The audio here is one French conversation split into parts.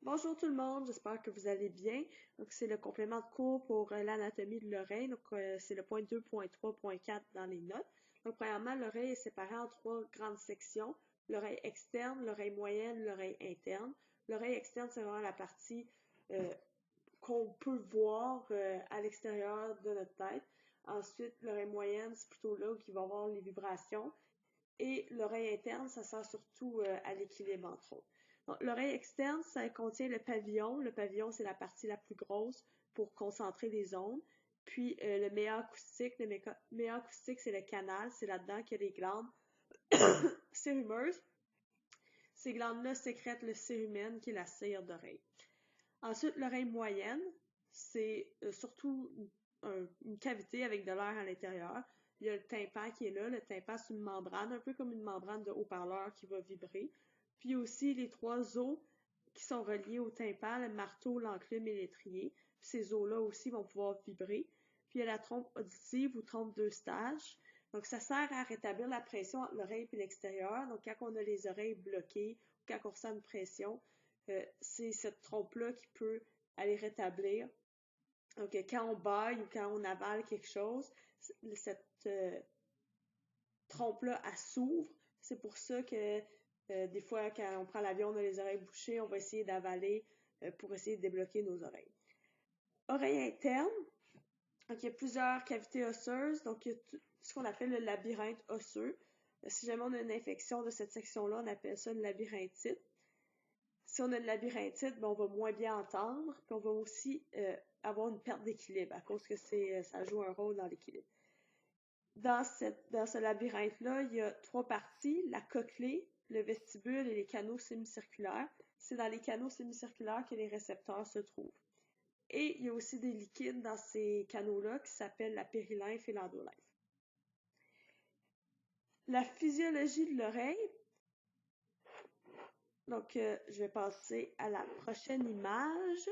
Bonjour tout le monde, j'espère que vous allez bien. Donc, c'est le complément de cours pour l'anatomie de l'oreille. Donc, c'est le point 2.3.4 dans les notes. Donc, premièrement, l'oreille est séparée en trois grandes sections. L'oreille externe, l'oreille moyenne, l'oreille interne. L'oreille externe, c'est vraiment la partie qu'on peut voir à l'extérieur de notre tête. Ensuite, l'oreille moyenne, c'est plutôt là où il va y avoir les vibrations. Et l'oreille interne, ça sert surtout à l'équilibre, entre autres. Donc, l'oreille externe, ça contient le pavillon. Le pavillon, c'est la partie la plus grosse pour concentrer les ondes. Puis, le meilleur acoustique, c'est le canal. C'est là-dedans qu'il y a les glandes cérumeuses. Ces glandes-là sécrètent le cérumen, qui est la cire d'oreille. Ensuite, l'oreille moyenne, c'est surtout une cavité avec de l'air à l'intérieur. Il y a le tympan qui est là. Le tympan, c'est une membrane, un peu comme une membrane de haut-parleur qui va vibrer. Puis aussi les trois os qui sont reliés au tympan, le marteau, l'enclume et l'étrier. Puis ces os-là aussi vont pouvoir vibrer. Puis il y a la trompe auditive ou trompe d'Eustache. Donc ça sert à rétablir la pression entre l'oreille et l'extérieur. Donc quand on a les oreilles bloquées, ou quand on ressent une pression, c'est cette trompe-là qui peut aller rétablir. Donc, quand on baille ou quand on avale quelque chose, cette trompe-là, elle s'ouvre. C'est pour ça que des fois, quand on prend l'avion, on a les oreilles bouchées, on va essayer d'avaler pour essayer de débloquer nos oreilles. Oreille interne. Donc, il y a plusieurs cavités osseuses. Donc, il y a ce qu'on appelle le labyrinthe osseux. Si jamais on a une infection de cette section-là, on appelle ça une labyrinthite. Si on a de labyrinthite, ben on va moins bien entendre, puis on va aussi avoir une perte d'équilibre à cause que ça joue un rôle dans l'équilibre. Dans ce labyrinthe-là, il y a trois parties, la cochlée, le vestibule et les canaux sémicirculaires. C'est dans les canaux sémicirculaires que les récepteurs se trouvent. Et il y a aussi des liquides dans ces canaux-là qui s'appellent la périlymphe et l'endolymphe. La physiologie de l'oreille. Donc, je vais passer à la prochaine image.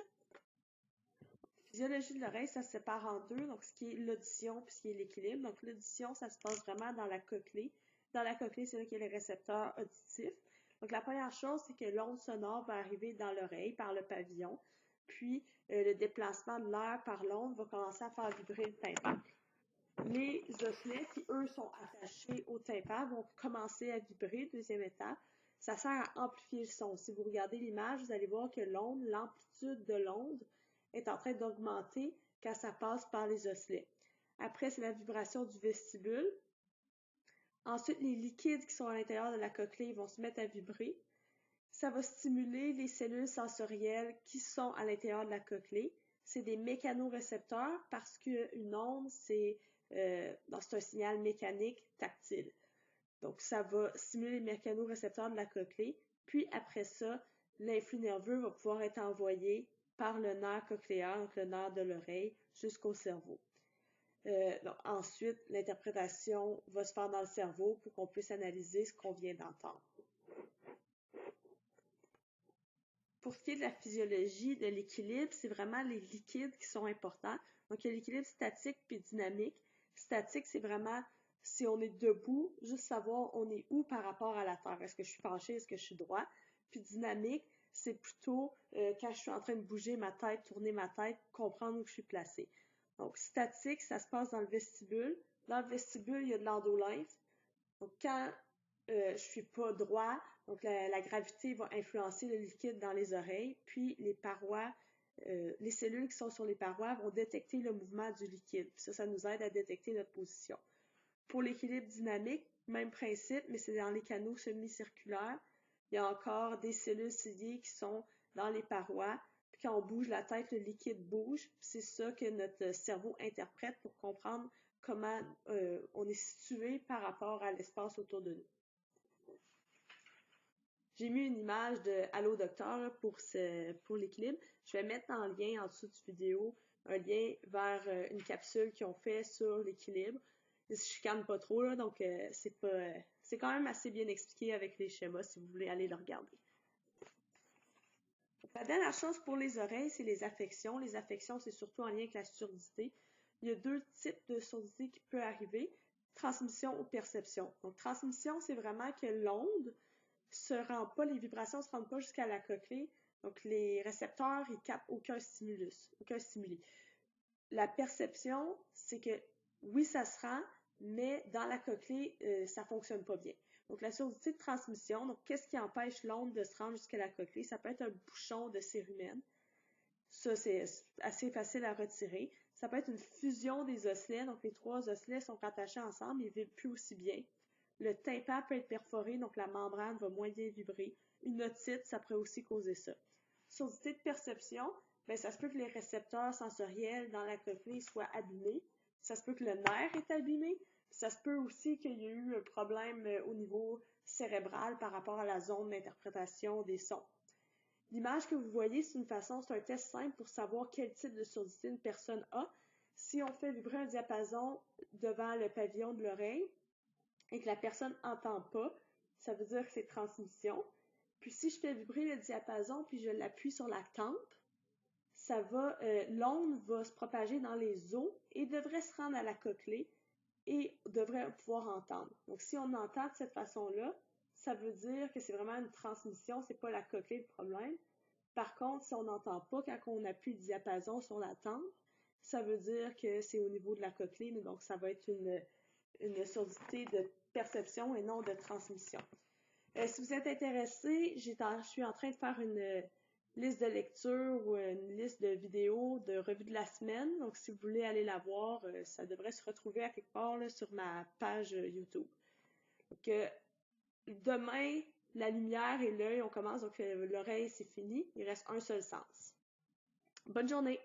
Physiologie de l'oreille, ça se sépare en deux, donc ce qui est l'audition puis ce qui est l'équilibre. Donc, l'audition, ça se passe vraiment dans la cochlée. Dans la cochlée, c'est là qu'il y a les récepteurs auditifs. Donc, la première chose, c'est que l'onde sonore va arriver dans l'oreille par le pavillon, puis le déplacement de l'air par l'onde va commencer à faire vibrer le tympan. Les osselets, qui eux sont attachés au tympan, vont commencer à vibrer, deuxième étape. Ça sert à amplifier le son. Si vous regardez l'image, vous allez voir que l'amplitude de l'onde est en train d'augmenter quand ça passe par les osselets. Après, c'est la vibration du vestibule. Ensuite, les liquides qui sont à l'intérieur de la cochlée vont se mettre à vibrer. Ça va stimuler les cellules sensorielles qui sont à l'intérieur de la cochlée. C'est des mécanorécepteurs parce qu'une onde, c'est un signal mécanique tactile. Donc, ça va stimuler les mécanorécepteurs de la cochlée. Puis, après ça, l'influx nerveux va pouvoir être envoyé par le nerf cochléaire, donc le nerf de l'oreille, jusqu'au cerveau. Donc, ensuite, l'interprétation va se faire dans le cerveau pour qu'on puisse analyser ce qu'on vient d'entendre. Pour ce qui est de la physiologie, de l'équilibre, c'est vraiment les liquides qui sont importants. Donc, il y a l'équilibre statique puis dynamique. Statique, c'est vraiment si on est debout, juste savoir on est où par rapport à la terre. Est-ce que je suis penché, est-ce que je suis droit? Puis dynamique, c'est plutôt quand je suis en train de bouger ma tête, tourner ma tête, comprendre où je suis placé. Donc, statique, ça se passe dans le vestibule. Dans le vestibule, il y a de l'endolymphe. Donc, quand je suis pas droit, donc la gravité va influencer le liquide dans les oreilles, puis les parois, les cellules qui sont sur les parois vont détecter le mouvement du liquide. Puis ça nous aide à détecter notre position. Pour l'équilibre dynamique, même principe, mais c'est dans les canaux semi-circulaires. Il y a encore des cellules ciliées qui sont dans les parois. Puis quand on bouge la tête, le liquide bouge. C'est ça que notre cerveau interprète pour comprendre comment on est situé par rapport à l'espace autour de nous. J'ai mis une image de Allô Docteur pour l'équilibre. Je vais mettre en lien en dessous de vidéo un lien vers une capsule qu'ils ont fait sur l'équilibre. Je chicane pas trop, là, donc c'est quand même assez bien expliqué avec les schémas si vous voulez aller le regarder. Donc, la dernière chose pour les oreilles, c'est les affections. Les affections, c'est surtout en lien avec la surdité. Il y a deux types de surdité qui peuvent arriver, transmission ou perception. Donc, transmission, c'est vraiment que l'onde les vibrations ne se rendent pas jusqu'à la cochlée, Donc, les récepteurs, ils captent aucun stimuli. La perception, c'est que oui, ça se rend, mais dans la cochlée, ça fonctionne pas bien. Donc, la surdité de transmission, donc qu'est-ce qui empêche l'onde de se rendre jusqu'à la cochlée? Ça peut être un bouchon de cérumen. Ça, c'est assez facile à retirer. Ça peut être une fusion des osselets, donc les 3 osselets sont rattachés ensemble, ils ne vibrent plus aussi bien. Le tympan peut être perforé, donc la membrane va moins bien vibrer. Une otite, ça pourrait aussi causer ça. Surdité de perception, ben, ça se peut que les récepteurs sensoriels dans la cochlée soient abîmés. Ça se peut que le nerf est abîmé. Ça se peut aussi qu'il y ait eu un problème au niveau cérébral par rapport à la zone d'interprétation des sons. L'image que vous voyez, c'est un test simple pour savoir quel type de surdité une personne a. Si on fait vibrer un diapason devant le pavillon de l'oreille et que la personne n'entend pas, ça veut dire que c'est transmission. Puis si je fais vibrer le diapason puis je l'appuie sur la tempe, l'onde va se propager dans les os et devrait se rendre à la cochlée et devrait pouvoir entendre. Donc si on entend de cette façon-là, ça veut dire que c'est vraiment une transmission, c'est pas la cochlée le problème. Par contre, si on n'entend pas quand on appuie le diapason sur la tempe, ça veut dire que c'est au niveau de la cochlée, donc ça va être une surdité de perception et non de transmission. Si vous êtes intéressé, je suis en train de faire une liste de lecture ou une liste de vidéos de revue de la semaine. Donc, si vous voulez aller la voir, ça devrait se retrouver à quelque part là, sur ma page YouTube. Donc, demain, la lumière et l'œil, on commence. Donc, l'oreille, c'est fini. Il reste un seul sens. Bonne journée!